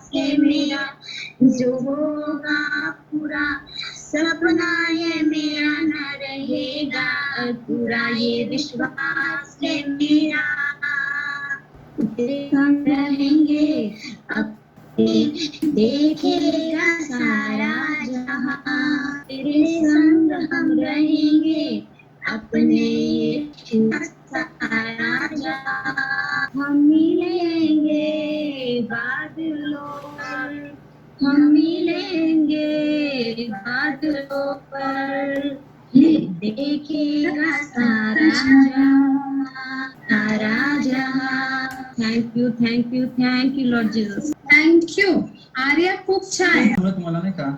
से मेरा जो होगा पूरा, सपना ये मेरा न रहेगा पूरा, ये विश्वास है मेरा। तेरे संग रहेंगे अपने, देखेगा सारा जहां, तेरे संग हम रहेंगे अपने, ये सारा जहां। हम मिलेंगे बादलों पर, हम मिलेंगे बादलों पर, देखेगा सारा जहां, सारा जहां। Thank you Lord Jesus, thank you Arya, खूप छान. तुम्हाला नाही का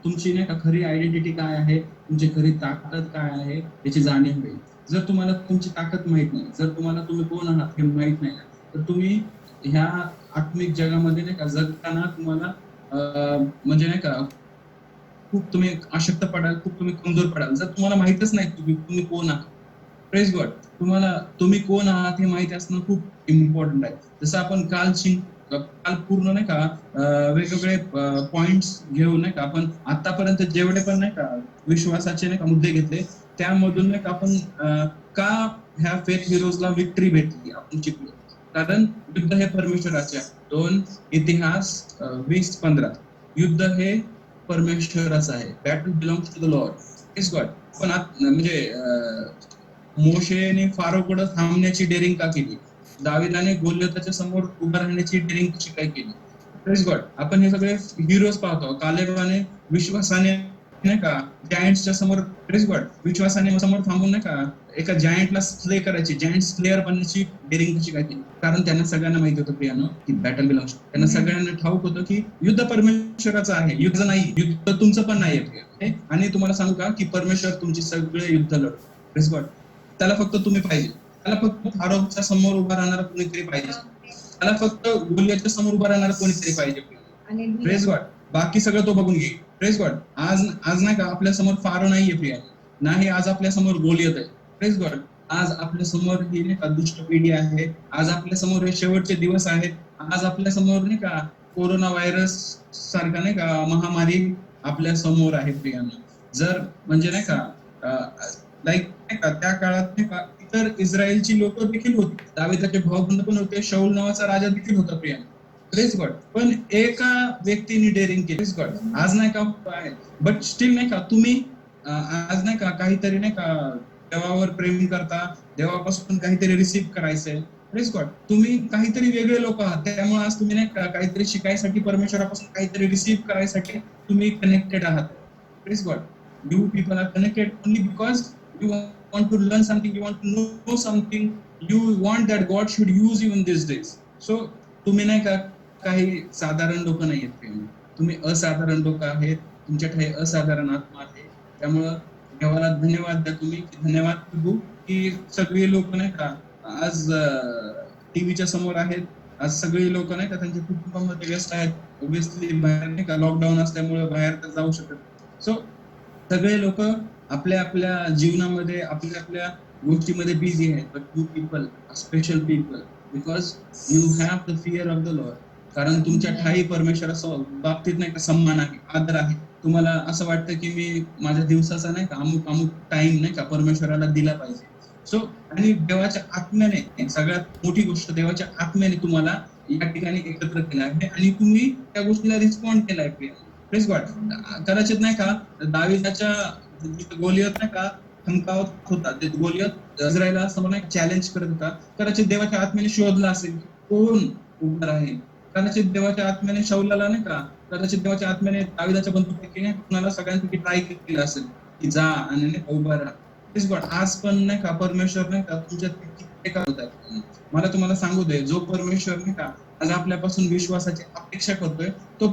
तुमची नाही का खरी आयडेंटिटी काय आहे, तुमची खरी ताकद काय आहे याची जाणीव होईल. जर तुम्हाला तुमची ताकद माहित नाही, जर तुम्हाला तुम्ही कोण आहात हे माहित नाही, तर तुम्ही ह्या आत्मिक जगामध्ये नाही का जगताना तुम्हाला म्हणजे नाही का खूप तुम्ही अशक्त पडाल, खूप तुम्ही कमजोर पडाल. जर तुम्हाला माहितच नाही तुम्ही कोण आहात. Praise God. तुम्हाला तुम्ही कोण आहात हे माहिती असणं खूप इम्पॉर्टंट आहे. जसं आपण काल पूर्ण नाही का वेगवेगळे पॉइंट्स घेऊन नाही का आपण आतापर्यंत जेवढे पण नाही का विश्वासाचे नाही का मुद्दे घेतले, त्यामधून नाही का आपण का ह्या फेथ हिरोजला विक्ट्री भेटली, आपण शिकलो. कारण युद्ध हे परमेश्वराचे आहे. 2 इतिहास 20:15. युद्ध हे परमेश्वराचं आहे. Battle belongs to the Lord. Praise God. पण म्हणजे मोशेने फारोकडे थांबण्याची डेअरिंग का केली, दाविदाने गोलियताच्या समोर उभं राहण्याची डेअरिंग कशी काय केली. Praise God. आपण हे सगळे हिरोज पाहतो. कालेबाने विश्वासाने नाही का जायंट्सच्या समोर, प्रेज गॉड, विश्वासाने समोर थांबून नाही का एका जायंटला स्ले करायची, जायंट स्लेअर बनण्याची डेअरिंग कशी काय केली. कारण त्यांना सगळ्यांना माहिती होतं प्रियानो की बॅटल बिलॉंग्स, त्यांना सगळ्यांना ठाऊक होतं की युद्ध परमेश्वराचं आहे, युद्ध नाही, युद्ध तुमचं पण नाहीये. आणि तुम्हाला सांगू का की परमेश्वर तुमची सगळे युद्ध लढतो. Praise God. त्याला फक्त तुम्ही पाहिजे, त्याला फक्त फारोकच्या समोर उभा राहणारा कोणीतरी पाहिजे, त्याला फक्त गोलियाच्या समोर उभा राहणारा कोणीतरी पाहिजे. Praise God. बाकी सगळं तो बघून घे. Praise God. आज नाही का आपल्या समोर फारो नाहीये प्रिया, नाही आज आपल्या समोर गोलियत आहे. Praise God. आज आपल्या समोर ही नाही का दुष्ट पिढी आहे, आज आपल्या समोर हे शेवटचे दिवस आहेत, आज आपल्या समोर नाही का कोरोना व्हायरस सारखा नाही का महामारी आपल्या समोर आहे प्रियानो. जर म्हणजे नाही का लाईक नाही का त्या काळात नाही का इतर इस्रायलची लोक देखील होती, दाविदाचे भाऊबंद पण होते, शाऊल नावाचा राजा देखील होता प्रिया. Praise God. पण एका व्यक्तीने डेअरिंग केली. Praise God. आज नाही का आहे, बट स्टील नाही का तुम्ही आज नाही का काहीतरी नाही का देवावर प्रेम करता, देवापासून काहीतरी रिसीव्ह करायचंय. Praise God. तुम्ही काहीतरी वेगळे लोक आहात, त्यामुळे आज तुम्ही नाही का काहीतरी शिकायसाठी, परमेश्वरापासून काहीतरी रिसीव्ह करायसाठी तुम्ही कनेक्टेड आहात. Praise God. You people are connected only because you want to learn something, you want to know something, you want that God should use you in these days. So तुम्ही नाही का काही साधारण लोक नाही आहेत, तुम्ही असाधारण लोक आहेत, तुमच्यात हे असाधारण आत्मा आहे. त्यामुळं देवाला धन्यवाद द्या तुम्ही, धन्यवाद प्रभू की सगळी लोक नाही का आज टीव्हीच्या समोर आहेत, आज सगळी लोक नाही का त्यांच्या कुटुंबामध्ये व्यस्त आहेत. ऑब्व्हियसली बाहेर नाही का लॉकडाऊन असल्यामुळे बाहेर तर जाऊ शकत. सो सगळे लोक आपल्या आपल्या जीवनामध्ये आपल्या आपल्या गोष्टीमध्ये बिझी आहेत. But you people, special people, because you have the fear of the Lord. कारण तुमच्या ठाई परमेश्वराच्या बाबतीत नाही का सन्मान आहे, आदर आहे. तुम्हाला असं वाटतं की मी माझ्या दिवसाचा नाही का अमुक टाइम नाही का परमेश्वराला दिला पाहिजे. सो आणि देवाच्या आत्म्याने, सगळ्यात मोठी गोष्ट, देवाच्या आत्म्याने तुम्हाला या ठिकाणी एकत्र केलं आहे आणि तुम्ही त्या गोष्टीला रिस्पॉन्ड केलाय. Praise God. कदाचित नाही का दाविदाच्या गोलियत नाही का धमकावत होता, ते गोलियत इस्रायलला समोर नाही चॅलेंज करत होता. कदाचित देवाच्या आत्म्याने शोधला असेल कोण उभं राहील. कदाचित देवाच्या आत्म्याने शाऊलाला नाही का, कदाचित देवाच्या आत्म्याने दाविदाच्या बंदुकीने कुणाला सगळ्यांपैकी ट्राय केलं असेल की जा आणि उभा राहा. Praise God. आज पण नाही का परमेश्वर नाही का तुमच्यात होत आहे. मला तुम्हाला सांगू दे, जो परमेश्वर नाही का आज आपल्यापासून विश्वासाची अपेक्षा करतोय, तो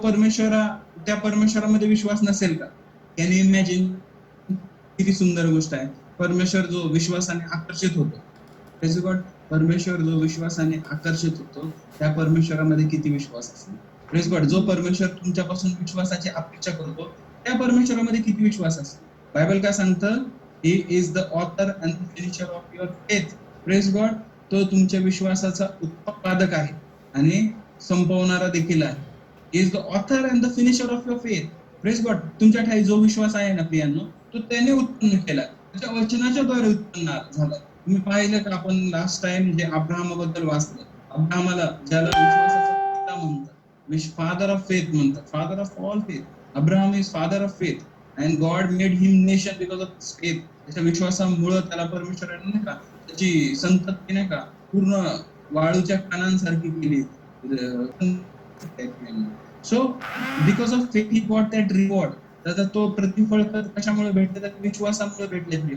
त्या परमेश्वरामध्ये विश्वास नसेल का? Can you imagine? किती सुंदर गोष्ट आहे. परमेश्वर जो विश्वासाने आकर्षित होतो, प्रेज गॉड, परमेश्वर जो विश्वासाने आकर्षित होतो, त्या परमेश्वरामध्ये किती विश्वास असेल. Praise God. जो परमेश्वर तुमच्यापासून विश्वासाची अपेक्षा करतो, त्या परमेश्वरामध्ये किती विश्वास असेल. बायबल काय सांगतं? ही is the author and finisher of your faith. Praise God. तो तुमच्या विश्वासाचा उत्पादक आहे आणि संपवणारा देखील आहे. Is the author and the finisher of your faith. Praise God. तुमच्या ठाई जो विश्वास आहे ना प्रियांनो, तो त्याने उत्पन्न केला, त्याच्या वचनाच्या द्वारे उत्पन्न झाला. तुम्ही पाहिलं का आपण लास्ट टाइम जे अब्राहमाबद्दल वाचलं, अब्राहमाला ज्याला विश्वासाचा पिता म्हणतात, फादर ऑफ फेथ म्हणतात, father of all faith. Abraham is father of faith and God made him nation because of faith. त्याच्या विश्वासामुळे त्याला परमेश्वराने नाही का त्याची संतती नाही का पूर्ण वाळूच्या कणांसारखी केली. So because of faith he got that reward. त्याचा तो प्रतिफळ कशामुळे भेटले, तर विश्वासामुळे भेटले.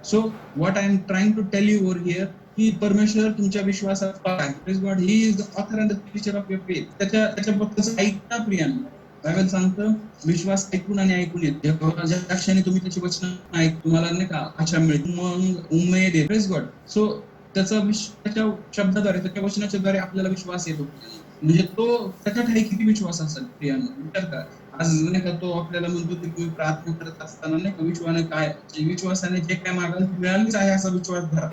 So what I am trying to tell you over here की परमेश्वर तुमच्या विश्वासात आहे. God he is the author and the finisher of your faith. त्याच्या ऐकता प्रियांनो, बायबल सांगतं विश्वास ऐकून आणि ऐकून येते. ज्या क्षणी तुम्ही त्याची वचन ऐक, तुम्हाला नाही का आशा मिळते, मग उमेद येते. Praise God. सो त्याच्या शब्दाद्वारे, त्याच्या वचनाच्या द्वारे आपल्याला विश्वास येतो. म्हणजे तो त्याच्या ठाई किती विश्वास असेल प्रियांनो, विचार करा. आज नाही का तो आपल्याला म्हणतो की तुम्ही प्रार्थना करत असताना नाही का विश्वासाने जे काय मागाल मिळालीच आहे असा विश्वास धरा.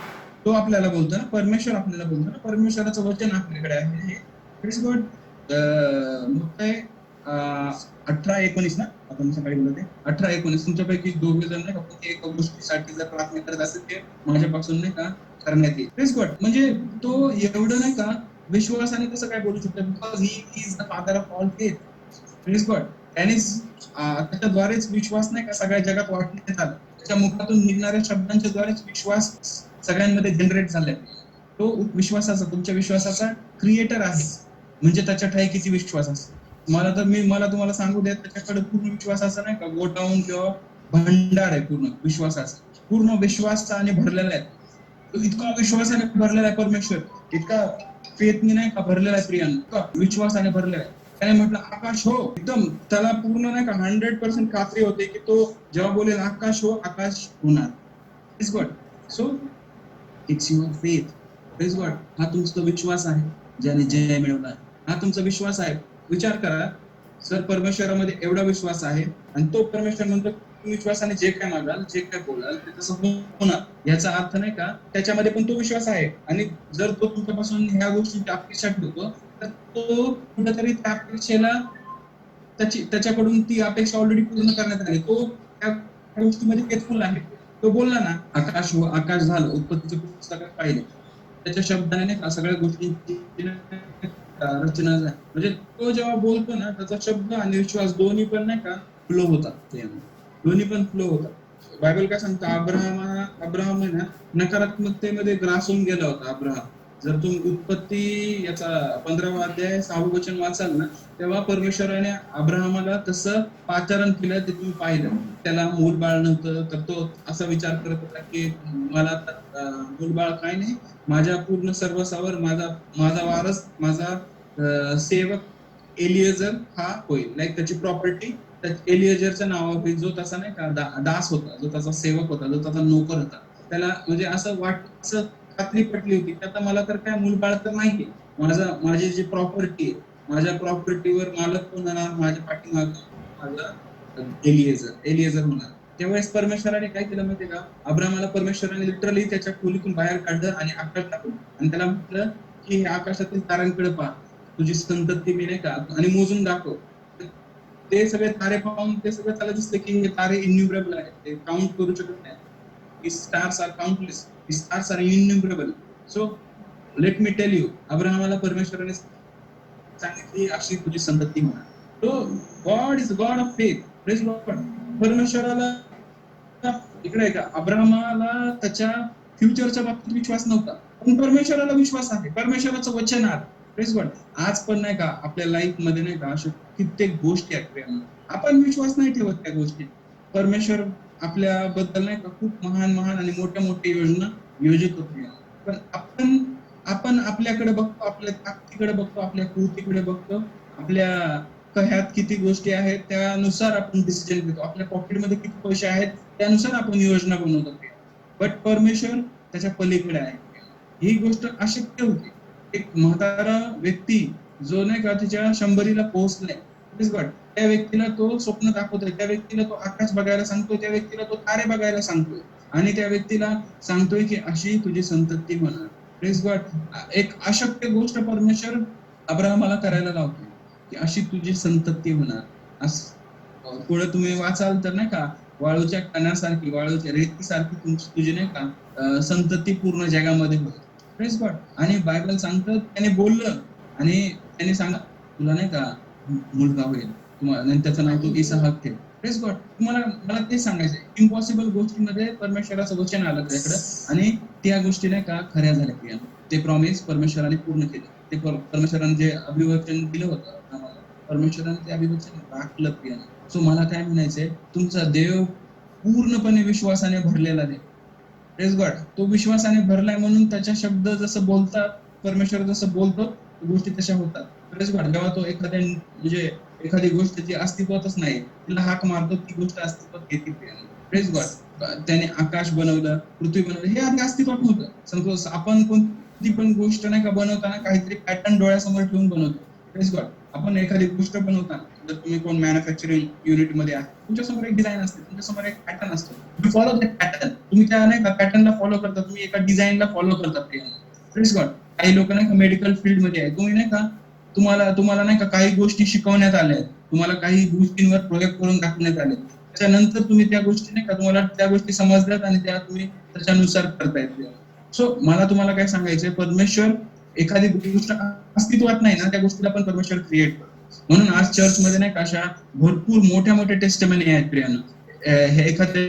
तो आपल्याला बोलतो ना, परमेश्वर आपल्याला बोलतो ना, परमेश्वराचं वचन आपल्याकडे आहे. Praise God. मग काय 18-19 ना आपण सकाळी बोलत आहे, 18-19. तुमच्यापैकी दोघे जण नाही का एका गोष्टीसाठी जर प्रार्थना करत असेल ते माझ्यापासून नाही का करण्यात येईल. Praise God. म्हणजे तो एवढं नाही का विश्वासाने कसं काय बोलू शकतो, because he is the father of all faith. Praise God. त्याच्याद्वारेच विश्वास नाही का सगळ्या जगात वाटण्यात आला. त्याच्या मुखातून निघणाऱ्या शब्दांच्या द्वारेच विश्वास सगळ्यांमध्ये जनरेट झालाय. तो विश्वासाचा, तुमच्या विश्वासाचा क्रिएटर आहे. म्हणजे त्याच्या ठाई किती विश्वास असतो. मला तुम्हाला सांगू द्या, त्याच्याकडे पूर्ण विश्वासाचा नाही का गोटाऊन किंवा भंडार आहे पूर्ण विश्वासाचा, पूर्ण विश्वासाने भरलेला आहे. तो इतका विश्वासाने भरलेला आहे परमेश्वर, इतका फेथनी नाही का भरलेला आहे प्रियांनो, इतका विश्वासाने भरलेला आहे. त्याने म्हटलं आकाश हो, एकदम त्याला पूर्ण नाही का 100% खात्री होते की तो जेव्हा बोलेल आकाश हो, आकाश होणार. Praise God. So it's your faith. Praise God. हा तुमचा विश्वास आहे ज्याने जय मिळवला. हा तुमचा विश्वास आहे. विचार करा सर, परमेश्वरामध्ये एवढा विश्वास आहे आणि तो परमेश्वर म्हणतो विश्वासाने जे काय मागाल, जे काय बोलाल ते तसं होणार. याचा अर्थ नाही का त्याच्यामध्ये पण तो विश्वास आहे. आणि जर तो तुमच्यापासून ह्या गोष्टीची अपेक्षा ठेवतो, तर तो कुठेतरी त्या अपेक्षेला त्याच्याकडून ती अपेक्षा ऑलरेडी पूर्ण करण्यात आली. तो त्या गोष्टीमध्ये फेथफुल आहे. तो बोलला ना आकाश हो, आकाश झालं. उत्पत्तीच्या पुस्तकात पाहिलं त्याच्या शब्दाने नाही का सगळ्या गोष्टी रचना झाली. म्हणजे तो जेव्हा बोलतो ना, त्याचा शब्द आणि विश्वास दोन्ही पण नाही का फ्लो होतात. दोन्ही पण फ्लो होतात. बायबल काय सांगतं, अब्राहम आहे ना नकारात्मकतेमध्ये ग्रासून गेला होता. अब्राहम, जर तुम्ही उत्पत्ती याचा 15वा अध्याय 6वं वचन वाचाल ना, तेव्हा परमेश्वराने अब्राहमाला तसं पाचारण केलं ते तुम्ही पाहिलं. त्याला मूलबाळ नव्हतं, तर तो असा विचार करत होता की मला मूलबाळ काय नाही, माझ्या पूर्ण सर्वसावर माझा वारस, माझा सेवक एलिएझर हा होईल. लाईक त्याची प्रॉपर्टी एलिएझरच्या नावावर होईल, जो तसा नाही का दास होता, जो त्याचा सेवक होता, जो त्याचा नोकर होता. त्याला म्हणजे असं खात्री पटली होती की आता मला तर काय मूलबाळ तर नाहीये, माझी जी प्रॉपर्टी आहे, माझ्या प्रॉपर्टीवर मालक कोण होणार, माझ्या पाठीमाग माझा एलिएझर होणार. त्यावेळेस परमेश्वराने काय केलं माहितीये का, अब्राहमाला परमेश्वराने लिटरली त्याच्या खोलीतून बाहेर काढलं आणि आकाश टाकलं आणि त्याला म्हटलं की हे आकाशातील ताऱ्यांकडे पहा, तुझी संतती मी नाही का आणि मोजून दाखव. ते सगळे तारे पाहून ते सगळं त्याला दिसलं की हे तारे इन्युमरेबल आहेत, ते काउंट करू शकत नाही. Stars are countless, stars are innumerable. So let me tell you, अब्राहमाला परमेश्वराने सांगितली अशी तुझी संतती होणार. तो God is God of faith. Praise God. परमेश्वराला इकडे आहे का, अब्राहमाला त्याच्या फ्युचरच्या बाबतीत विश्वास नव्हता, पण परमेश्वराला विश्वास आहे. परमेश्वराचं वचन आहे. Praise God. आज पण नाही का आपल्या लाईफ मध्ये नाही का अशा कित्येक गोष्टी आहेत, आपण विश्वास नाही ठेवत त्या गोष्टीत. परमेश्वर आपल्याबद्दल नाही का खूप महान आणि मोठ्या योजना योजित होते, पण आपण आपल्याकडे बघतो, आपल्या ताकदीकडे बघतो, आपल्या कृतीकडे बघतो, आपल्या ह्यात किती गोष्टी आहेत त्यानुसार आपण डिसिजन घेतो, आपल्या पॉकेटमध्ये किती पैसे आहेत त्यानुसार आपण योजना बनवतो. बट परमेश्वर त्याच्या पलीकडे आहे. ही गोष्ट अशक्य होती. एक म्हातारा व्यक्ती जो नाही का त्याच्या 100रीला पोहोचलाय, त्या व्यक्तीला तो स्वप्न दाखवतोय, त्या व्यक्तीला तो आकाश बघायला सांगतोय, त्या व्यक्तीला तो तारे बघायला सांगतोय आणि त्या व्यक्तीला सांगतोय की अशी तुझी संतती होणार. Praise God. एक अशक्य गोष्ट परमेश्वर अब्राहमाला करायला लावतोय. की अशी तुझी संतती होणार. असं पुढे तुम्ही वाचाल तर नाही का, वाळूच्या कणासारखी, वाळूच्या रेतीसारखी तुझी नाही का संतती पूर्ण जगामध्ये होईल. Praise God. आणि बायबल सांगतं त्याने बोललं आणि त्याने सांगा तुला नाही का मुलगा होईल, तुम्हाला त्याचं नाव तू इसहाक ठेव. Praise God. तुम्हाला मला ते सांगायचं इम्पॉसिबल गोष्टीमध्ये परमेश्वराचं वचन आलं त्याच्याकडे आणि त्या गोष्टी नाही का खऱ्या झाल्या प्रिया. ते प्रॉमिस परमेश्वराने पूर्ण केलं. ते परमेश्वराने जे अभिवचन दिलं होतं आम्हाला, परमेश्वराने ते अभिवचन राखलं प्रिया. सो मला काय म्हणायचंय, तुमचा देव पूर्णपणे विश्वासाने भरलेला देव. Praise God. तो विश्वासाने भरलाय म्हणून त्याच्या शब्द जसं बोलतात, परमेश्वर जसं बोलतो गोष्टी तशा होतात. Praise God. जेव्हा तो एखाद्या म्हणजे एखादी गोष्ट जी अस्तित्वातच नाही तिला हाक मारतो, ती गोष्ट अस्तित्वात येते. Praise God. त्याने आकाश बनवलं, पृथ्वी बनवलं, हे आधी अस्तित्वात नव्हतं. समजा आपण कोणती पण गोष्ट नाही का बनवताना काहीतरी पॅटर्न डोळ्यासमोर ठेवून बनवतो. Praise God. आपण एखादी गोष्ट बनवताना जर तुम्ही कोण मॅन्युफॅक्चरिंग युनिट मध्ये आहे, तुमच्यासमोर एक डिझाईन असते, तुमच्यासमोर एक पॅटर्न असतो. You follow that pattern. तुम्ही त्या नाही का पॅटर्नला फॉलो करता, तुम्ही एका डिझाईनला फॉलो करता. Praise God. काही लोक नाही का मेडिकल फील्ड मध्ये आहे, तुम्ही नाही का तुम्हाला नाही का काही गोष्टी शिकवण्यात आल्या, तुम्हाला काही गोष्टींवर प्रयोग करून दाखवण्यात आले, त्याच्यानंतर तुम्ही त्या गोष्टी नाही का तुम्हाला त्या गोष्टी समजल्यात आणि त्या तुम्ही त्याच्यानुसार करतायत. सो मला तुम्हाला काय सांगायचंय, परमेश्वर एखादी गोष्ट अस्तित्वात नाही ना, त्या गोष्टीला पण परमेश्वर क्रिएट करतो. म्हणून आज चर्च मध्ये नाही का अशा भरपूर मोठ्या मोठ्या टेस्टमनी आहेत प्रियानो. हे एखाद्या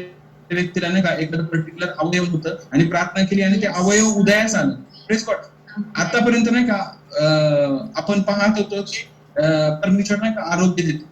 व्यक्तीला नाही का एखादं पर्टिक्युलर अवयव होतं आणि प्रार्थना केली आणि ते अवयव उदयास आलं. Praise God. आतापर्यंत नाही का आपण पाहत होतो की परमेश्वर नाही का आरोग्य देतो,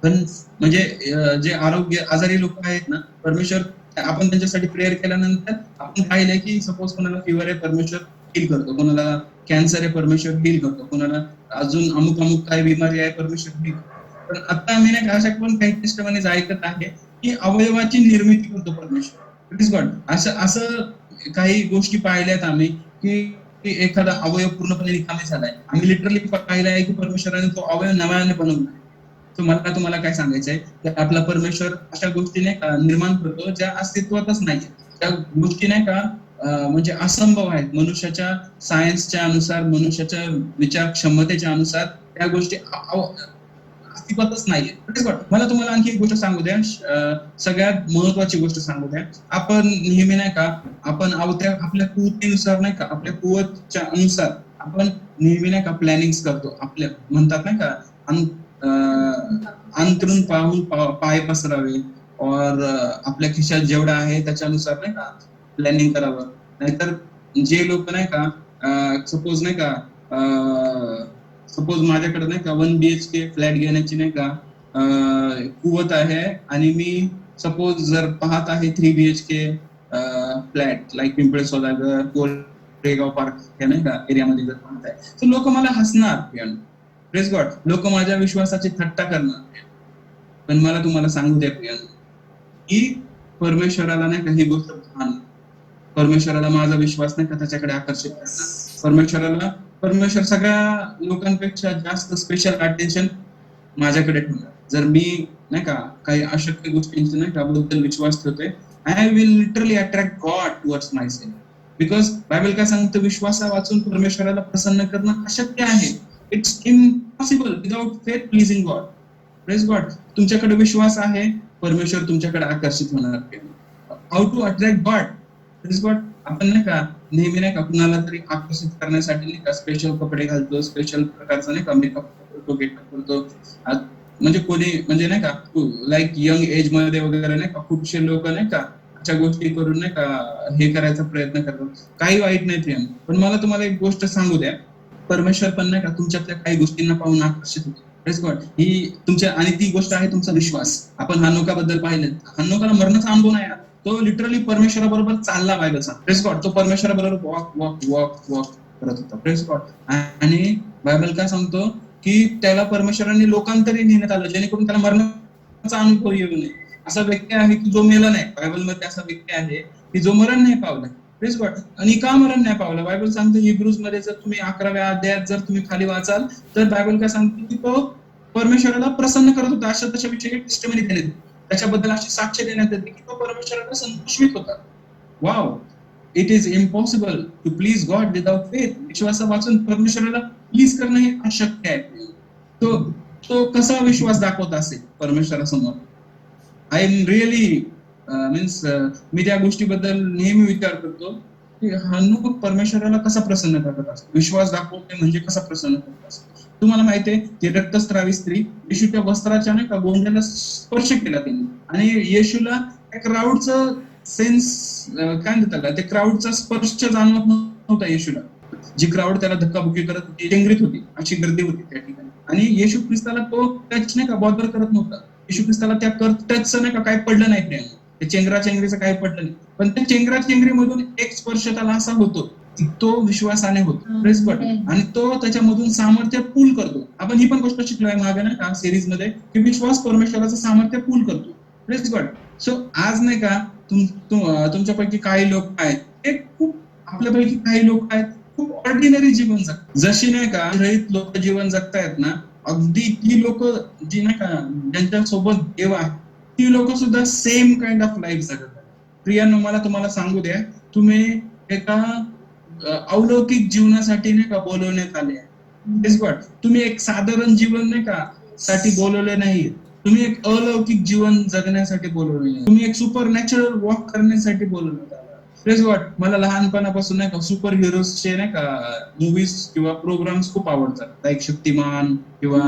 पण म्हणजे जे आरोग्य आजारी लोक आहेत ना, परमेश्वर आपण त्यांच्यासाठी प्रेयर केल्यानंतर आपण पाहिलंय की सपोज कोणाला फिवर आहे परमेश्वर हील करतो, कोणाला कॅन्सर आहे परमेश्वर हील करतो, कोणाला अजून अमुक अमुक काही बिमारी आहे परमेश्वर हील करतो. पण आता आम्ही नाही अशा पण काही टेस्टमनीज ऐकत आहे की अवयवाची निर्मिती करतो परमेश्वर. Please God. असं काही गोष्टी पाहिल्यात आम्ही की एखादा अवयव पूर्णपणे रिकामी झालाय, आम्ही लिटरली पाहिलं आहे की परमेश्वराने तो अवयव नव्याने बनवला. तर मला तुम्हाला काय सांगायचंय की आपला परमेश्वर अशा गोष्टी नाही का निर्माण करतो ज्या अस्तित्वातच नाहीये, त्या गोष्टी नाही का म्हणजे असंभव आहेत. मनुष्याच्या सायन्सच्या अनुसार, मनुष्याच्या विचार क्षमतेच्या अनुसार त्या गोष्टी अस्तित्वातच नाहीये. मला तुम्हाला आणखी एक गोष्ट सांगू द्या, सगळ्यात महत्वाची गोष्ट सांगू द्या. आपण नेहमी नाही का आपण आपल्या कुवतीनुसार नाही का, आपल्या कुवतच्या अनुसार आपण नेहमी नाही का प्लॅनिंग करतो. आपल्या म्हणतात नाही का अंतरून पाहून पाय पसरावे, और आपल्या खिशात जेवढा आहे त्याच्यानुसार नाही का प्लॅनिंग करावं. नाहीतर जे लोक नाही का सपोज नाही का सपोज माझ्याकडे नाही का 1 BHK फ्लॅट घेण्याची नाही का कुवत आहे आणि मी सपोज जर पाहत आहे 3 BHK फ्लॅट लाईक पिंपळे सौदागर, कोरेगाव पार्क या नाही का एरियामध्ये जर पाहत आहे, तर लोक मला हसणार. Praise God. लोक माझ्या विश्वासाची थट्टा करणार. पण मला तुम्हाला सांगू द्या प्रियानो की परमेश्वराला नाही का ही गोष्ट भान, परमेश्वराला माझा विश्वास नाही का त्याच्याकडे आकर्षित करणार. परमेश्वर सगळ्या लोकांपेक्षा जास्त स्पेशल अटेन्शन माझ्याकडे ठेवणार. जर मी नाही का काही अशक्य गोष्टींची नाही का बद्दल विश्वास ठेवतोय, I will literally attract God towards my self. Because Bible काय सांगतं, विश्वासा वाचून परमेश्वराला प्रसन्न करणं अशक्य आहे. It's impossible without faith pleasing God. Praise God. तुमच्याकडे विश्वास आहे, परमेश्वर तुमच्याकडे आकर्षित होणार. How to attract God. Praise God. आपण नाही का नेहमी नाही का कुणाला तरी आकर्षित करण्यासाठी नाही का स्पेशल कपडे घालतो, स्पेशल प्रकारचा नाही का मेकअप करतो, गेटअप करतो. म्हणजे कोणी म्हणजे नाही का लाईक यंग एज मध्ये वगैरे नाही का खूपशे लोक नाही का अशा गोष्टी करून नाही का हे करायचा प्रयत्न करतात. काही वाईट नाही ते, पण मला तुम्हाला एक गोष्ट सांगू द्या, परमेश्वर पण नाही का तुमच्यातल्या काही गोष्टींना पाहून आकर्षित होतो. Praise God. ही तुमच्या आणि ती गोष्ट आहे तुमचा विश्वास. आपण हनोकाबद्दल पाहिलं, हनोकाला मरणाचा अनुभव नाही आला, तो लिटरली परमेश्वराबरोबर चालला बायबलचा. Praise God. तो परमेश्वराबरोबर वॉक वॉक वॉक वॉक करत होता. Praise God. आणि बायबल काय सांगतो की त्याला परमेश्वरांनी लोकांतरी नेण्यात आलं जेणेकरून त्याला मरणाचा अनुभव येऊ नये. असा व्यक्ती आहे की जो मेला नाही. बायबलमध्ये असा व्यक्ती आहे की जो मरण नाही पावला. Praise God. आणि का मरण नाही पावला? बायबल सांगतो हिब्रूज मध्ये जर तुम्ही 11व्या अध्यायात जर तुम्ही खाली वाचाल तर बायबल काय सांगतो की तो परमेश्वराला प्रसन्न करत होता. अशा तशा विषयी टेस्टमनी देण्यात, त्याच्याबद्दल अशी साक्ष देण्यात येते की तो परमेश्वराला संतोषित होता. Wow. It is impossible to please God without faith. विश्वासा वाचून परमेश्वराला प्लीज करणं हे अशक्य आहे. तो तो कसा विश्वास दाखवत असेल परमेश्वरासमोर. आय एम रिअली मीन्स मी त्या गोष्टीबद्दल नेहमी विचार करतो की हनुक परमेश्वराला कसा प्रसन्न करत असतो, विश्वास दाखवते म्हणजे कसा प्रसन्न करत असतो. तुम्हाला माहितीये की रक्तस्रावी स्त्री येशूच्या वस्त्राच्या नाही का गोंड्याला स्पर्श केला त्यांनी, आणि येशूला त्या क्राऊडचं सेन्स काय म्हणतात ते क्राऊडचा स्पर्श जाणवत नव्हता येशूला. जी क्राऊड त्याला धक्काबुक्की करत होती, केंद्रित होती, अशी गर्दी होती त्या ठिकाणी, आणि येशू ख्रिस्ताला तो टच नाही का बॉदर करत नव्हता. येशू ख्रिस्ताला त्या टचचं नाही का काही पडलं नाही प्रेम, ते चेंगराचेंगरीचं काही पडलं नाही, पण त्या चेंगराचेंगरीमधून एक स्पर्श त्याला असा होतो की तो विश्वासाने होतो. Press God. आणि तो त्याच्यामधून सामर्थ्य पूल करतो. आपण ही पण गोष्ट शिकलोय मागे ना का सिरीज मध्ये की विश्वास परमेश्वराचं सामर्थ्य पूल करतो. Press God. सो आज नाही का तुमच्यापैकी काही लोक आहेत, ते खूप आपल्यापैकी काही लोक आहेत खूप ऑर्डिनरी जीवन जगतात, जशी नाही का रहित लोक जीवन जगतायत ना, अगदी ती लोक जी नाही का ज्यांच्या सोबत देव आहे, ती लोक सुद्धा सेम काइंड ऑफ लाईफ जगत आहेत. प्रियांनो, मला तुम्हाला सांगू द्या, तुम्ही एका अलौकिक जीवनासाठी नाही का बोलवण्यात आले. तुम्ही एक साधारण जीवन नाही का साठी बोलवले नाही, तुम्ही एक अलौकिक जीवन जगण्यासाठी बोलवले नाही, तुम्ही एक सुपर नॅचरल वॉक करण्यासाठी बोलवण्यात आले. Praise God. मला लहानपणापासून नाही का सुपर हिरोजचे नाही का मूवीज किंवा प्रोग्राम्स खूप आवडतात, लाईक शक्तिमान किंवा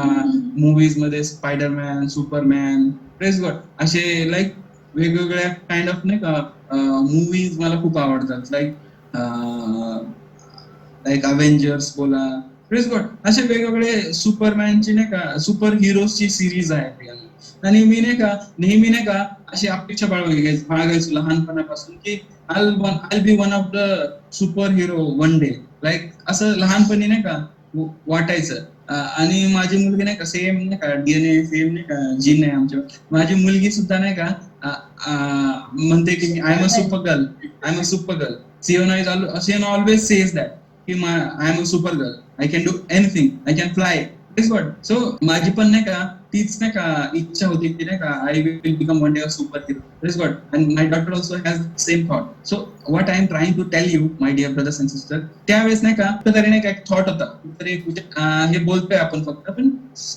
मूवीज मध्ये स्पायडरमॅन, सुपरमॅन. Praise God. असे लाईक वेगवेगळ्या काइंड ऑफ नाही का मूवीज मला खूप आवडतात, लाईक अव्हेंजर्स बोला. Praise God. असे वेगवेगळे सुपरमॅनची नाही का सुपर हिरोजची सिरीज आहे, आणि मी नाही का नेहमी नाही का अशी अपेक्षा बाळगायचो लहानपणापासून की I be one of the super hero one day, like असं लहानपणी नाही का वाटायचं. आणि माझी मुलगी नाही का सेम नाही का डीएनए सेम नाही का जीन आहे आमच्या, माझी मुलगी सुद्धा नाही का म्हणते की I am a super girl, I am a super girl. Sienna always says that की I am a super girl, I can do anything, I can fly. So माझी पण नाही का तीच नाही का इच्छा होती की नाही का I will become one day a super hero. Praise God. And my daughter also has the same thought. So what I am trying to tell you, my dear brothers and sisters, त्यावेळेस नाही का कुठेतरी नाही का एक thought होता, कुठेतरी हे बोलतोय आपण फक्त, पण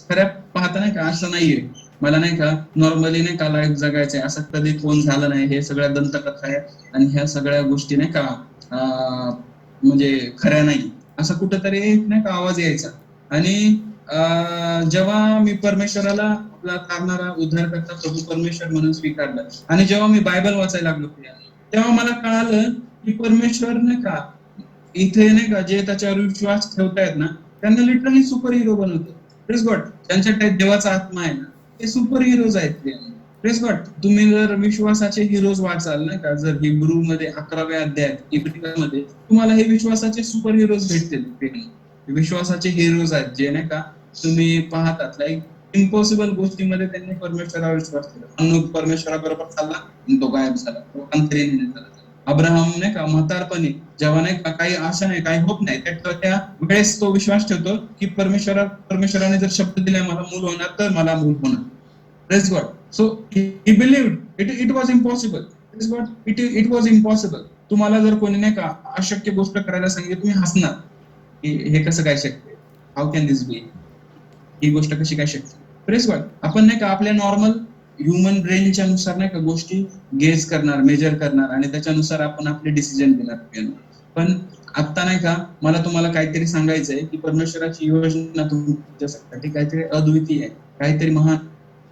खऱ्या पाहता नाही का असं नाहीये. मला नाही का नॉर्मली नाही का लाईफ जगायचंय, असं कधी कोण झालं नाही. हे सगळ्या दंतकथा आहे आणि ह्या सगळ्या गोष्टी नाही का म्हणजे खऱ्या नाही, असं कुठेतरी नाही का आवाज यायचा. आणि जेव्हा मी परमेश्वराला आपला तारणारा उद्धारकर्ता प्रभू परमेश्वर म्हणून स्वीकारलं, आणि जेव्हा मी बायबल वाचायला लागलो तेव्हा मला कळालं की परमेश्वर नाही का इथे नाही का जे त्याच्यावर विश्वास ठेवतायत ना, त्यांना लिटरली सुपर हिरो बनवतो. Praise God. ज्यांच्या देवाचा आत्मा आहे ना, ते सुपर हिरोज आहेत. Praise God. तुम्ही जर विश्वासाचे हिरोज वाचाल नाही का, जर हिब्रू मध्ये 11व्या अध्यायात इब्रिमध्ये तुम्हाला हे विश्वासाचे सुपर हिरोज भेटतील. विश्वासाचे हिरोज आहेत जे नाही का तुम्ही पाहतात, लाईक इम्पॉसिबल गोष्टीमध्ये त्यांनी परमेश्वरावर विश्वास केला. परमेश्वराबरोबर चालला आणि तो गायब झाला, तो अंतरीण झाला. अब्राहम नाही का म्हातारपणी जेव्हा नाही का काही आशा नाही, काही होप नाही, त्या वेळेस तो विश्वास ठेवतो की परमेश्वराने जर शब्द दिला मला मूल होणार तर मला मूल होणार. Praise God. So he believed it was impossible. Praise God. It was impossible. तुम्हाला जर कोणी नाही का अशक्य गोष्ट करायला सांगितली, तुम्ही हसणार की हे कसं काय शक्य, हाऊ कॅन दिस बी, ही गोष्ट कशी काय शक्य. Press God. आपण नाही का आपल्या नॉर्मल ह्युमन ब्रेनच्या नुसार नाही का गोष्टी गेज करणार, मेजर करणार, आणि त्याच्यानुसार आपण आपले डिसिजन घेणार. पण आता नाही का मला तुम्हाला काहीतरी सांगायचंय की परमेश्वराची योजना तुमच्यासाठी काहीतरी अद्वितीय आहे, काहीतरी महान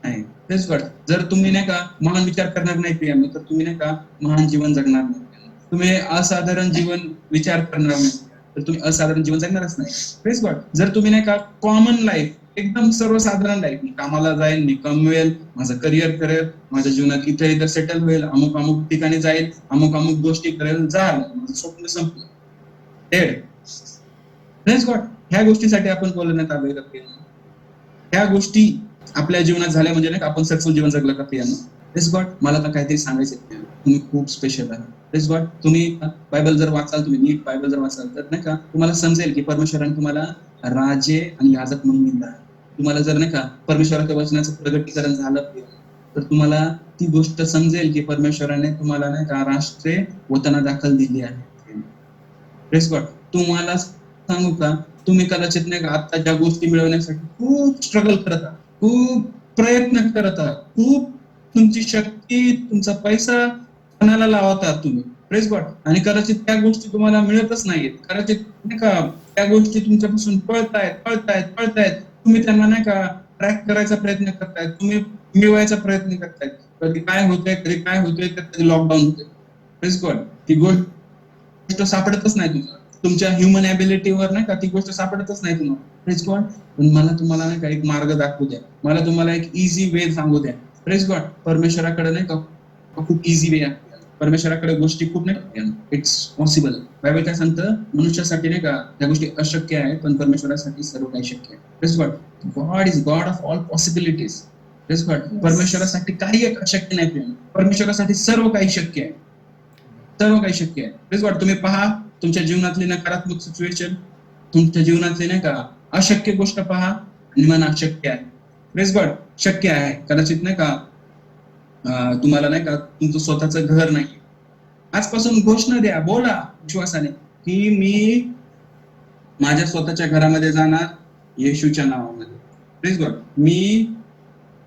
आहे. Praise God. जर तुम्ही नाही का महान विचार करणार नाही प्रियानो, तर तुम्ही नाही का महान जीवन जगणार नाही. तुम्ही असाधारण जीवन विचार करणार नाही तर तुम्ही असाधारण जीवन जगणारच नाही. Praise God. जर तुम्ही नाही का कॉमन लाईफ, एकदम सर्वसाधारण लाईफ, मी कामाला जाईल, मी कमवेल, माझं करिअर करेल, माझ्या जीवनात इथे इथे सेटल होईल, अमुक अमुक ठिकाणी जाईल, अमुक अमुक गोष्टी करेल, झालं, माझं स्वप्न संपलं, डेड. Press God. ह्या गोष्टीसाठी आपण बोलण्यात आलोय का प्रियानो? ह्या गोष्टी आपल्या जीवनात झाल्या म्हणजे नाही का आपण सक्सेसफुल जीवन जगलं का प्रियानो? Press God. मला तर काहीतरी सांगायचं, तुम्ही खूप स्पेशल आहे. Praise God. तुम्ही बायबल जर वाचाल, तुम्ही नीट बायबल जर वाचाल तर नाही का तुम्हाला समजेल की परमेश्वराने तुम्हाला राजे आणि याजक म्हणून निवडलं. तुम्हाला जर नाही का परमेश्वराच्या वचनाचं प्रगटीकरण झालं तर तुम्हाला ती गोष्ट समजेल की परमेश्वराने तुम्हाला नाही का राष्ट्रे वतना दाखल दिली आहे. Praise God. तुम्हाला सांगू का तुम्ही कदाचित नाही का आता ज्या गोष्टी मिळवण्यासाठी खूप स्ट्रगल करत आहात, खूप प्रयत्न करत आहात, खूप तुमची शक्ती, तुमचा पैसा पणाला लावत आहात तुम्ही, प्रेस गॉड, आणि कदाचित त्या गोष्टी तुम्हाला मिळतच नाहीयेत, कदाचित नाही का त्या गोष्टी तुमच्यापासून पळतायत, तुम्ही त्यांना नाही का ट्रॅक करायचा प्रयत्न करतायत, तुम्ही मिळवायचा प्रयत्न करतायत, कधी काय होतंय तर कधी लॉकडाऊन होतंय, प्रेस गॉड, ती गोष्ट सापडतच नाही तुमच्या ह्युमन ॲबिलिटीवर नाही का ती गोष्ट सापडतच नाही तुम्हाला, प्रेस गॉड. पण मला तुम्हाला नाही का एक मार्ग दाखवू द्या, मला तुम्हाला एक इझी वे सांगू द्या, प्रेस गॉड. परमेश्वराकडे नाही का खूप इझी वे आहे, परमेश्वराकडे गोष्टी खूप नाही, इट्स पॉसिबल. बायबल काय सांगतं, मनुष्यासाठी नाही का त्या गोष्टी अशक्य आहे, पण परमेश्वरासाठी सर्व काही शक्य आहे, praise God. God is God of all possibilities, praise God. परमेश्वरासाठी काही एक अशक्य नाही, परमेश्वरासाठी सर्व काही शक्य आहे, सर्व काही शक्य आहे, प्रेस गॉड. तुम्ही पहा तुमच्या जीवनातली नकारात्मक सिच्युएशन, तुमच्या जीवनातली नाही का अशक्य गोष्ट पहा आणि म्हणा शक्य आहे, प्रेस गॉड. शक्य आहे. कदाचित नाही का तुम्हाला नाही का तुमचं स्वतःचं घर नाही, आजपासून घोषणा द्या, बोला विश्वासाने की मी माझ्या स्वतःच्या घरामध्ये जाणार येशूच्या नावामध्ये, प्लीज गॉड. मी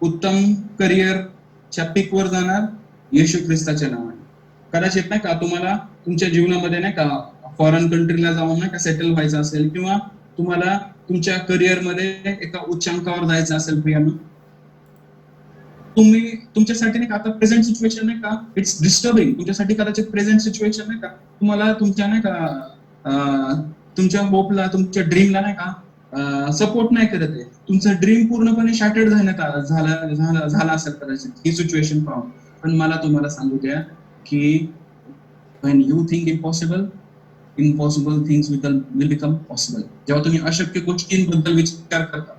उत्तम करिअरच्या पीकवर जाणार येशू ख्रिस्ताच्या नावाने. कदाचित नाही का तुम्हाला तुमच्या जीवनामध्ये नाही का फॉरेन कंट्रीला जाऊन नाही का सेटल व्हायचं असेल, किंवा तुम्हाला तुमच्या करिअरमध्ये एका उच्चांकावर जायचं असेल, प्रियानो, तुम्ही तुमच्यासाठी नाही का आता प्रेझेंट सिच्युएशन नाही का इट्स डिस्टर्बिंग, तुमच्यासाठी कदाचित प्रेझेंट सिच्युएशन नाही का तुम्हाला तुमच्या नाही का तुमच्या होपला, तुमच्या ड्रीमला नाही का सपोर्ट नाही करत आहे, तुमचं ड्रीम पूर्णपणे शॅटर्ड झाला असेल कदाचित ही सिच्युएशन पाहून. पण मला तुम्हाला सांगू द्या की when you think impossible things will become possible. जेव्हा तुम्ही अशक्य गोष्टींबद्दल विचार करता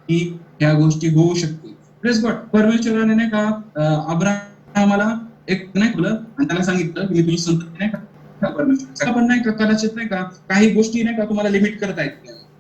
की ह्या गोष्टी होऊ शकतील, प्रेस गॉड. परमेश्वराने नाही का अब्राहमाला एक नाही बोललं आणि त्याला सांगितलं की मी तुझी संतती नाही का परमेश्वर पण नाही का कदाचित नाही का काही गोष्टी नाही का तुम्हाला लिमिट करत आहेत,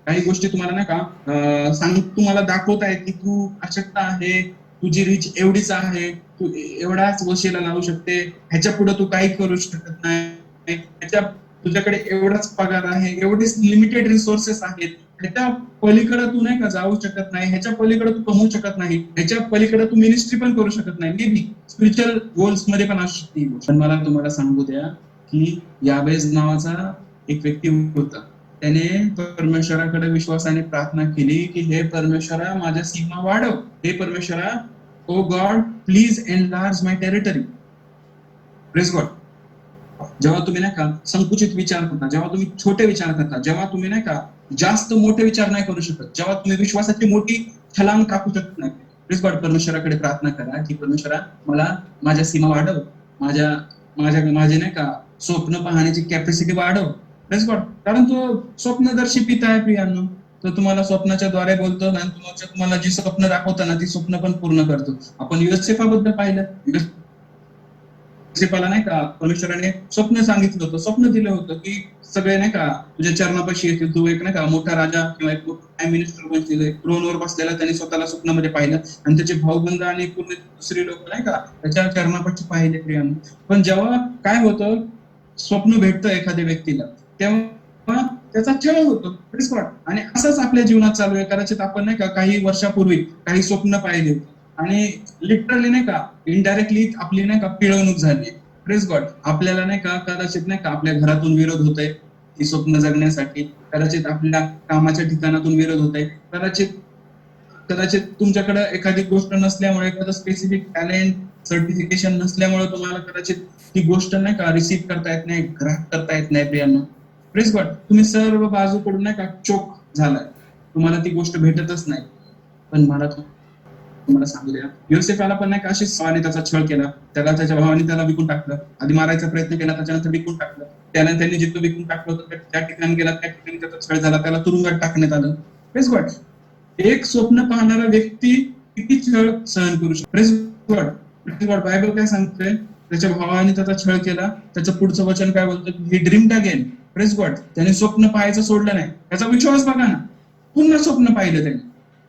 काही गोष्टी तुम्हाला नाही का तुम्हाला दाखवतायत की तू अशक्त आहे, तुझी रीच एवढीच आहे, तू एवढाच वशीला लावू शकते, ह्याच्या पुढे तू काही करू शकत नाही, तुझ्याकडे एवढाच पगार आहे, एवढेच लिमिटेड रिसोर्सेस आहेत, ह्याच्या पलीकडे तू नाही का जाऊ शकत नाही, ह्याच्या पलीकडे तू कमवू शकत नाही, ह्याच्या पलीकडे तू मिनिस्ट्री पण करू शकत नाही, मे बी स्पिरिच्युअल गोल्स मध्ये पण असू शकते. पण मला तुम्हाला सांगू द्या की याबेज नावाचा एक व्यक्ती होता, त्याने परमेश्वराकडे विश्वासाने प्रार्थना केली की हे परमेश्वरा माझ्या सीमा वाढव, हे परमेश्वरा, O God please enlarge my territory, praise God. जेव्हा तुम्ही नाही का संकुचित विचार करता, जेव्हा तुम्ही छोटे विचार करता, जेव्हा तुम्ही नाही का जास्त मोठे विचार नाही करू शकत, जेव्हा तुम्ही विश्वासाची मोठी छलांग टाकू शकत नाही, प्लीज गॉड परमेश्वराकडे प्रार्थना करा की परमेश्वरा मला माझ्या सीमा वाढव, माझे नाही का स्वप्न पाहण्याची कॅपॅसिटी वाढव, प्लीज गॉड. कारण तो स्वप्नदर्शी पिता आहे प्रियांनो, तो तुम्हाला स्वप्नाच्या द्वारे बोलतो आणि तुम्हाला जी स्वप्न दाखवताना ती स्वप्न पण पूर्ण करतो. आपण युसेफाबद्दल पाहिलं, युसेफाला नाही का परमेश्वराने स्वप्न सांगितलं होतं, स्वप्न दिलं होतं की सगळे नाही का तुझ्या चरणापाशी येतील, तू एक नाही का मोठा राजा किंवा एक प्राईम मिनिस्टर बनशील, एक थ्रोनवर बसलेला त्यांनी स्वतःला स्वप्नामध्ये पाहिलं आणि त्याचे भाऊबंद आणि पूर्ण दुसरी लोक नाही का त्याच्या चरणापाशी पाहिले प्रियांनो. पण जेव्हा काय होतं, स्वप्न भेटतं एखाद्या व्यक्तीला तेव्हा त्याचा छळ होतो, आणि असंच आपल्या जीवनात चालू आहे. कदाचित आपण नाही का काही वर्षापूर्वी काही स्वप्न पाहिले आणि लिटरली नाही का इनडायरेक्टली आपली नाही का पिळवणूक झाली, प्रेज गॉड. आपल्याला नाही का कदाचित नाही का आपल्या घरातून विरोध होतोय ती स्वप्न जगण्यासाठी, कदाचित आपल्या कामाच्या ठिकाणातून विरोध होतोय, कदाचित तुमच्याकडे एखादी गोष्ट नसल्यामुळे, एखादं स्पेसिफिक टॅलेंट सर्टिफिकेशन नसल्यामुळे तुम्हाला कदाचित ती गोष्ट नाही का रिसीव्ह करता येत नाही, ग्राह्य करता येत नाही प्रियांनो, प्रेज गॉड. तुम्ही सर्व बाजूकडून नाही का चोक झालाय, तुम्हाला ती गोष्ट भेटतच नाही. पण मला तुम्हाला सांगू द्या, योसेफाला पण नाही का अशीच स्वाने त्याचा छळ केला, त्याला त्याच्या भावाने त्याला विकून टाकलं, आधी मारायचा प्रयत्न केला, त्याच्यानंतर विकून टाकलं, त्यांनी जिथं विकून टाकलं होतं त्या ठिकाणी गेला, त्या ठिकाणी त्याचा छळ झाला, त्याला तुरुंगात टाकण्यात आलं. Praise God. एक स्वप्न पाहणारा व्यक्ती किती छळ सहन करू शकतो, praise God. Praise God. Bible काय सांगतोय, त्याच्या भावाने त्याचा छळ केला, त्याचं पुढचं वचन काय बोलतं, ही ड्रीम्ड अगेन, प्रेज गॉड. त्याने स्वप्न पाहायचं सोडलं नाही, त्याचा विश्वास बघा ना, पुन्हा स्वप्न पाहिलं त्याने.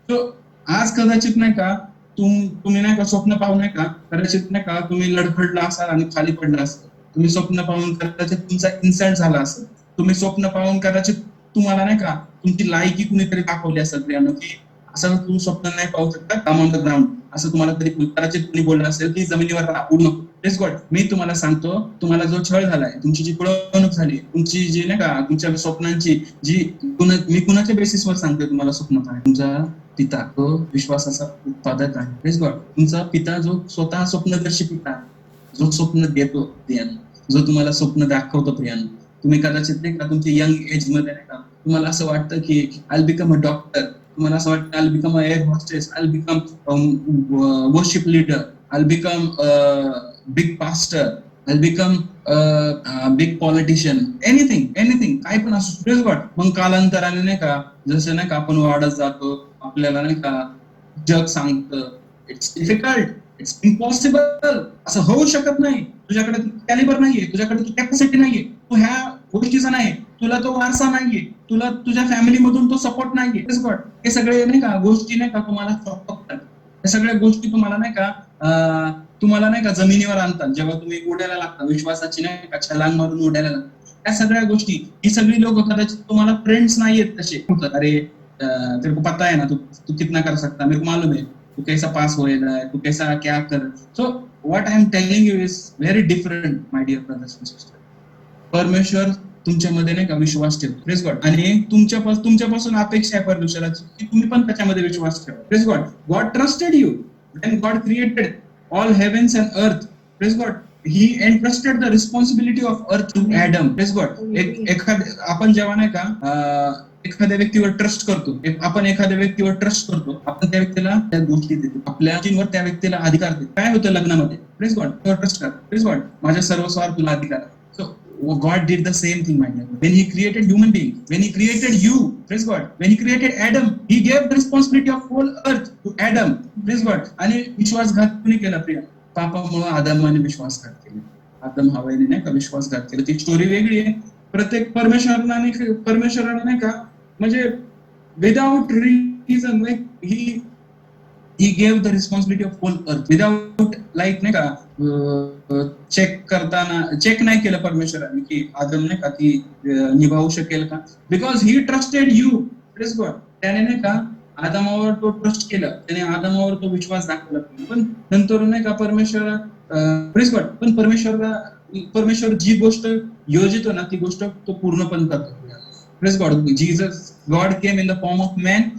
तो आज कदाचित नाही का तुम्ही नाही का स्वप्न पाहू नाही का कदाचित नाही का तुम्ही लडखडला असाल आणि खाली पडला असाल, तुम्ही स्वप्न पाहून कदाचित तुमचा इन्सल्ट झाला असेल, तुम्ही स्वप्न पाहून कदाचित तुम्हाला नाही का तुमची लायकी कुणीतरी दाखवली असेल प्रियानो, की असं तू स्वप्न नाही पाहू शकता, कम ऑन द ग्राउंड, असं तुम्हाला तरी कदाचित कुणी बोललं असेल की जमिनीवर राहा, उडू नको. प्लीज गॉड, मी तुम्हाला सांगतो, तुम्हाला जो छळ झालाय, तुमची जी पिळवणूक झाली, तुमची जी नाही का तुमच्या स्वप्नांची जी मी कुणाच्या बेसिसवर सांगतोय तुम्हाला स्वप्न काय, तुमचा पिता तो विश्वासाचा उत्पादक आहे. प्लीज गॉड, तुमचा पिता जो स्वतः स्वप्नदर्शी पिता, जो स्वप्न देतो प्रियानो, जो तुम्हाला स्वप्न दाखवतो प्रियानो. तुम्ही कदाचित नाही का तुमच्या यंग एज मध्ये नाही का तुम्हाला असं वाटतं की आय बिकम अ डॉक्टर, तुम्हाला असं वाटतं I become a air hostess, I become worship leader, I become big pastor, I become big politician, anything काही पण असू. प्लीज गॉड, मग कालांतराने नाही का जसं नाही का आपण वाढत जातो, आपल्याला नाही का जग सांगतं इट्स डिफिकल्ट, इट्स इम्पॉसिबल, असं होऊ शकत नाही, तुझ्याकडे कॅलिबर नाहीये, तुझ्याकडे कॅपॅसिटी नाहीये, तू ह्या गोष्टीचा नाही, तुला तो वारसा नाहीये, तुला तुझ्या फॅमिली मधून तो सपोर्ट नाहीये. प्लीज गॉड, हे सगळे नाही का गोष्टी नाही का तुम्हाला चॉकतात, हे सगळ्या गोष्टी तुम्हाला नाही का तुम्हाला नाही का जमिनीवर आणतात, जेव्हा तुम्ही उडायला लागता, विश्वासाची नाही का छलांग मारून उडायला लागतात. त्या सगळ्या गोष्टी, ही सगळी लोक कदाचित तुम्हाला फ्रेंड्स नाहीयेत तसे, अरे तेरे को पता है ना, तू कितना कर सकता, मेरे को मालूम है तू कैसा पास होएगा, तू कैसा क्या कर. So what I am telling you is very different my dear brothers and sisters. परमेश्वर तुमच्यामध्ये नाही का विश्वास ठेवतो. Praise God. आणि तुमच्यापासून अपेक्षा आहे परमेश्वराची की तुम्ही पण त्याच्यामध्ये विश्वास ठेवा. Praise God. God trusted you when God created all heavens and earth. Praise God. He entrusted the responsibility of earth to Adam. Praise God. आपण जेव्हा नाही का एखाद्या व्यक्तीवर ट्रस्ट करतो, आपण एखाद्या व्यक्तीवर ट्रस्ट करतो, आपण त्या व्यक्तीला त्या गोष्टी देतो, आपल्या जीवनावर त्या व्यक्तीला अधिकार देतो. काय होतं लग्नामध्ये? Praise God. ट्रस्ट कर. Praise God. माझ्या सर्वस्वावर तुला अधिकार आहे. God did the same thing, my dear. When He created human being, when He created you, praise God. When He created Adam, He gave the responsibility of whole earth to Adam, praise God. आणि विश्वासघात कोणी केला प्रिया? पापामुळे आदमाने विश्वासघात केला. आदम हवाने नाही का विश्वासघात केला. ती स्टोरी वेगळी आहे. प्रत्येक परमेश्वराने नाही का म्हणजे without reason he gave the responsibility of whole earth without like नाही का चेक नाही केलं परमेश्वराने की आदम नाही का ती निभावू शकेल का. Because he trusted you. Praise God. त्याने नाही का आदमावर तो ट्रस्ट केला, त्याने आदमावर तो विश्वास दाखवला. पण नंतर नाही का प्रेज गॉड. पण परमेश्वर जी गोष्ट योजितो ना ती गोष्ट तो पूर्ण पण करतो. Praise God. Jesus God came in the form of man.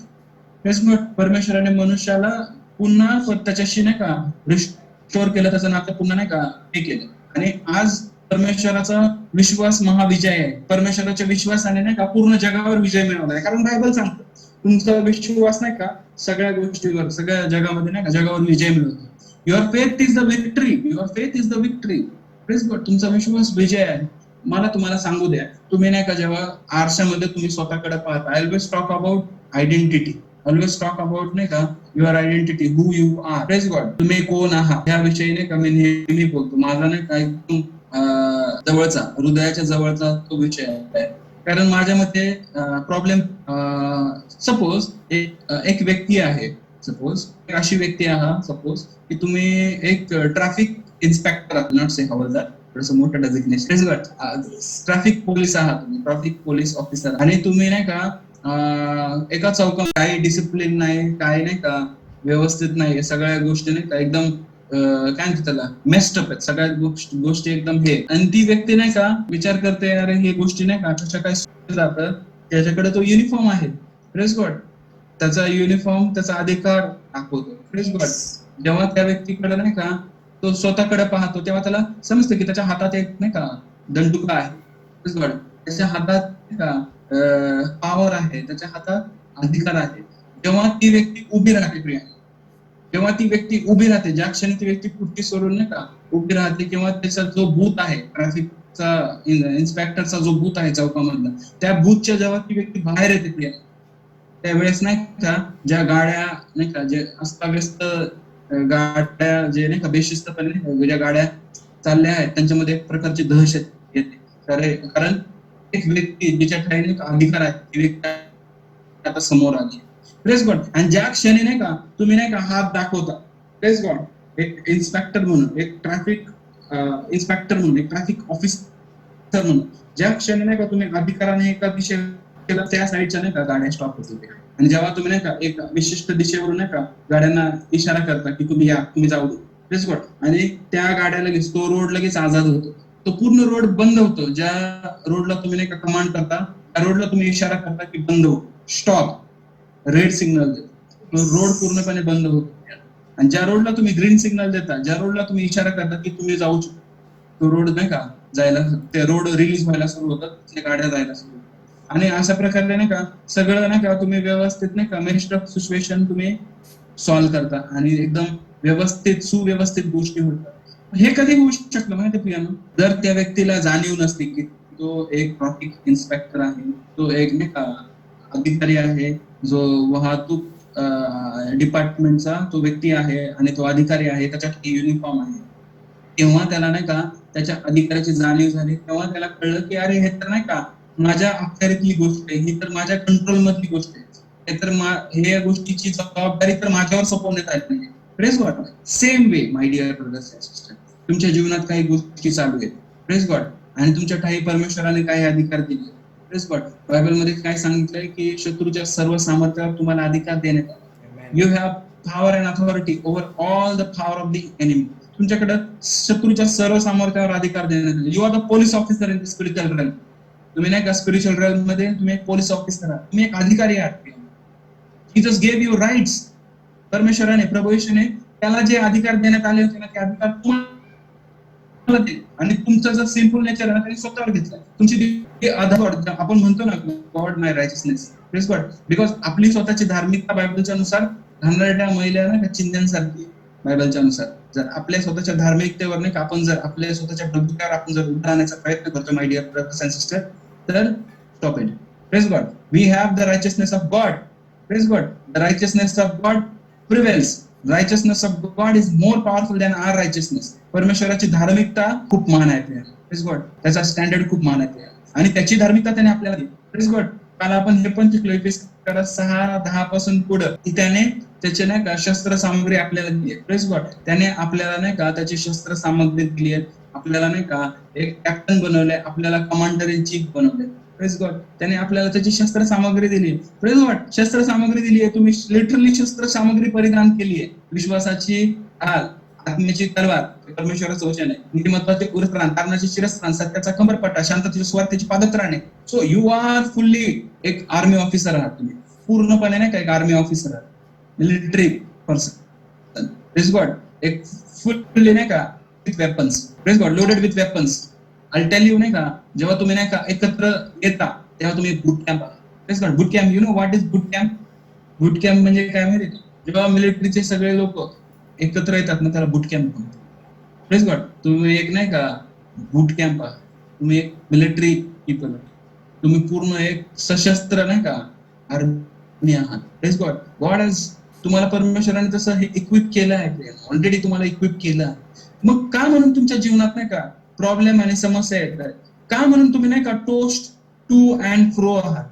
परमेश्वराने मनुष्याला पुन्हा त्याच्याशी नाही का रिस्टोर केलं, त्याचं नातं पुन्हा नाही का हे केलं. आणि आज परमेश्वराचा विश्वास महाविजय आहे. परमेश्वराच्या विश्वासाने नाही का पूर्ण जगावर विजय मिळवला आहे. कारण बायबल सांगतं तुमचा विश्वास नाही का सगळ्या गोष्टीवर, सगळ्या जगामध्ये नाही का जगावर विजय मिळवतो. Your faith is the victory. Your faith is the victory. Please God. तुमचा विश्वास विजय आहे. मला तुम्हाला सांगू द्या, तुम्ही नाही का जेव्हा आरशामध्ये तुम्ही स्वतःकडे पाहता, I always talk about identity. Always talk about नाही का your identity, who you are. Praise God. तुम्ही कोण आहात याविषयी नाही का मी नेहमी बोलतो. माझा नाही का एकदम जवळचा, हृदयाच्या जवळचा तो विषय आहे. कारण माझ्या मते प्रॉब्लेम सपोज एक व्यक्ती आहे, सपोज अशी व्यक्ती आहात, सपोज की तुम्ही एक ट्रॅफिक इन्स्पेक्टर आहात, नॉट से हवालदार, थोडंसं मोठं डेझिग्नेशन, ट्रॅफिक पोलीस आहात तुम्ही, ट्रॅफिक पोलीस ऑफिसर. आणि तुम्ही नाही का एका चौकात काही डिसिप्लिन नाही, काही नाही का व्यवस्थित नाही, सगळ्या गोष्टी नाही का एकदम काय म्हणतात त्याला मेस्टअप आहेत, सगळ्या गोष्टी एकदम हे. आणि ती व्यक्ती नाही का विचार करते अरे हे गोष्टी नाही का कशा काय जातात, त्याच्याकडे तो युनिफॉर्म आहे. Praise God. त्याचा युनिफॉर्म त्याचा अधिकार दाखवतो. Praise God. जेव्हा त्या व्यक्तीकडे नाही का तो स्वतःकडे पाहतो तेव्हा त्याला समजतं की त्याच्या हातात एक नाही का दंडुका आहे. Praise God. त्याच्या हातात नाही का पॉवर आहे, त्याच्या हातात अधिकार आहे. जेव्हा ती व्यक्ती उभी राहते प्रिया, जेव्हा ती व्यक्ती उभी राहते, ज्या क्षणी ती व्यक्ती खुर्ची सोडून नाही का उभी राहते, किंवा त्याचा जो बूथ आहे ट्रॅफिकचा इन्स्पेक्टरचा जो बूथ आहे चौकामधला, त्या बूथच्या जेव्हा ती व्यक्ती बाहेर येते प्रिया, त्यावेळेस नाही का ज्या गाड्या नाही का जे अस्ताव्यस्त गाड्या जे नाही का बेशिस्तपणे ज्या गाड्या चालल्या आहेत त्यांच्यामध्ये एक प्रकारची दहशत येते. कारण एक व्यक्ती जिच्या ठाईने अधिकार आहे ती व्यक्ती आता समोर आली. Press God. आणि ज्या क्षणी नाही का तुम्ही नाही का हात दाखवता, प्रेस गॉड, एक इन्स्पेक्टर म्हणून, एक ट्रॅफिक इन्स्पेक्टर म्हणून, एक ट्रॅफिक ऑफिसर म्हणून ज्या क्षणी नाही का तुम्ही अधिकाराने एका दिशेला त्या साईडच्या नाही का गाड्या स्टॉप होत होत्या. आणि जेव्हा तुम्ही नाही का एक विशिष्ट दिशेवरून नाही का गाड्यांना इशारा करता की तुम्ही या, तुम्ही जाऊ दे, आणि त्या गाड्या लगेच तो रोड लगेच आझाद होतो. तो पूर्ण रोड बंद होतो. ज्या रोडला तुम्ही नाही का कमांड करता त्या रोडला तुम्ही इशारा करता की बंद हो, स्टॉप, रेड सिग्नल देतो, तो रोड पूर्णपणे बंद होतो. आणि ज्या रोडला तुम्ही ग्रीन सिग्नल देता, ज्या रोडला तुम्ही इशारा करता की तुम्ही जाऊ शकता, तो रोड नाही का जायला, ते रोड रिलीज व्हायला सुरू होतात, त्या गाड्या जायला सुरू होतात. आणि अशा प्रकारे नाही का सगळं नाही का तुम्ही व्यवस्थित नाही का मेस्ट ऑफ सिच्युएशन तुम्ही सॉल्व्ह करता आणि एकदम व्यवस्थित सुव्यवस्थित गोष्टी होतात. हे कधी होऊ शकलं माहिती प्रियानो, जर त्या व्यक्तीला जाणीव नसते की तो एक ट्रॅफिक इन्स्पेक्टर आहे, तो एक नाही का अधिकारी आहे, जो वाहतूक डिपार्टमेंटचा तो व्यक्ती आहे आणि तो अधिकारी आहे, त्याच्यात युनिफॉर्म आहे. तेव्हा त्याला नाही का त्याच्या अधिकाराची जाणीव झाली, तेव्हा त्याला कळलं की अरे हे तर नाही का माझ्या अखत्यारीतली गोष्ट आहे, ही तर माझ्या कंट्रोल मधली गोष्ट आहे, हे तर हे गोष्टीची जबाबदारी तर माझ्यावर सोपवण्यात आली नाही. Praise God. Same way my dear brothers and sister, तुमच्या जीवनात काही गोष्टी चालू आहेत, प्रेस गॉड, आणि तुमच्या ठाई परमेश्वराने काही अधिकार दिले. Press God. बायबलमध्ये काय सांगितलंय की शत्रूच्या सर्व सामर्थ्यावर तुम्हाला अधिकार देण्यात आला. You have power and authority over all the power of the enemy. तुमच्याकडे शत्रूच्या सर्व सामर्थ्यावर अधिकार देण्यात आले. You are the police officer in the spiritual realm. तुम्ही नाही का स्पिरिच्युअल रेल्म मध्ये तुम्ही एक पोलीस ऑफिसर आहात, तुम्ही एक अधिकारी आहात. Jesus gave you rights. परमेश्वराने, प्रभू येशूने त्याला जे अधिकार देण्यात आले होते ना, ते अधिकार तुम्हाला दिले. आणि तुमचं जर सिंपल नेचर आहे ना, त्यांनी स्वतःवर घेतलं. तुमची आपण म्हणतो ना God my righteousness, praise God, because आपली स्वतःची धार्मिकता बायबलच्या नुसार घाणेरड्या महिला चिंध्यांसारखी. बायबलच्या नुसार जर आपल्या स्वतःच्या धार्मिकतेवर नाही का आपण जर आपल्या स्वतःच्या डोक्यावर आपण जर उभं राहण्याचा प्रयत्न करतो my dear brothers and sister, तर stop it. Praise God. We have the righteousness of God. Praise God. The righteousness of God prevails. Righteousness of God is more powerful than our righteousness. परमेश्वराची धार्मिकता खूप महान आहे. Praise God. त्याचा standard खूप महान आहे आणि त्याची धार्मिकता त्याने आपल्याला दिली. Praise God. काल आपण हे पण शिकलो एफेसकरात 6:10 पासून पुढे की त्याने त्याचे नाही का शस्त्र सामग्री आपल्याला दिली आहे. Praise God. त्याने आपल्याला नाही का त्याची शस्त्र सामग्री दिली आहे. आपल्याला नाही का एक कॅप्टन बनवलंय, आपल्याला कमांडर इन चीफ बनवलंय. Praise God. त्याने आपल्याला त्याची शस्त्र सामग्री दिली. Praise God. शस्त्र सामग्री दिली आहे. तुम्ही लिटरली शस्त्र सामग्री परिधान केली आहे. विश्वासाची ढाल, आत्म्याची तलवार, परमेश्वराचं वचन आहे, नीतिमत्वाचे उरस्त्राण, तारणाचे शिरस्त्राण, सत्याचा कमरपट्टा, शांततेची स्वार्थाची पादत्राणे. सो यू आर फुल्ली एक आर्मी ऑफिसर आहात. तुम्ही पूर्णपणे नाही का एक आर्मी ऑफिसर आहात, मिलिटरी पर्सन. Praise God. एक फुल्ली नाही का with weapons. Praise God. Loaded with weapons. I tell you नाही का जेव्हा तुम्ही नाही का एकत्र येता तेव्हा तुम्ही बूट कॅम्प आहात. Praise God. Boot camp. You know what is boot camp? Boot camp म्हणजे काय माहिती? जेव्हा मिलिटरीचे सगळे लोक एकत्र येतात ना त्याला बूट कॅम्प म्हणतात. Praise God. तुम्ही एक नाही का बूट कॅम्प आहात, तुम्ही एक मिलिटरी पीपल, तुम्ही पूर्ण एक सशस्त्र नाही का आर्मी आहात. Praise God. गॉड हॅज तुम्हाला परमेश्वराने तसं हे इक्विप केलं आहे, ऑलरेडी तुम्हाला इक्विप केलं आहे. मग का म्हणून तुमच्या जीवनात नाही का प्रॉब्लेम आणि समस्या येतात? का म्हणून तुम्ही नाही का टोस्ट टू अँड फ्रो आहात?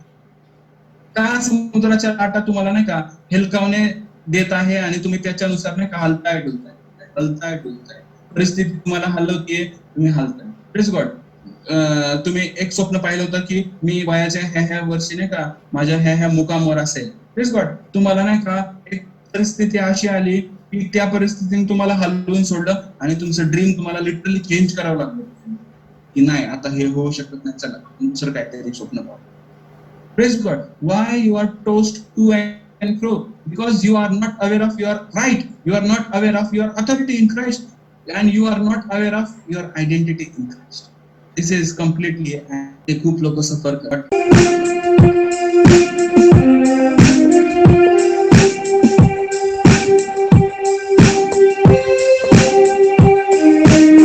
का समुद्राच्या लाटा तुम्हाला नाही का हेलकावणे देत आहे आणि तुम्ही त्याच्यानुसार नाही का हलताय डुलताय. परिस्थिती तुम्हाला हलवतीये, तुम्ही हलताय. Please God. तुम्ही एक स्वप्न पाहिलं होतं की मी वयाच्या ह्या वर्षी नाही का माझ्या ह्या मुकामावर असेल. Please God. तुम्हाला नाही का एक परिस्थिती अशी आली की त्या परिस्थितीने तुम्हाला हलवून सोडलं आणि तुमचं ड्रीम तुम्हाला लिटरली चेंज करावं लागलं की नाही आता हे होऊ शकत नाही, चला दुसरं काहीतरी स्वप्न पाहू. Praise God. Why you are tossed to and fro? Because you are not aware of your right. You are not aware of your authority in Christ, and you are not aware of your identity in Christ. This is completely. खूप लोक सफर करतात.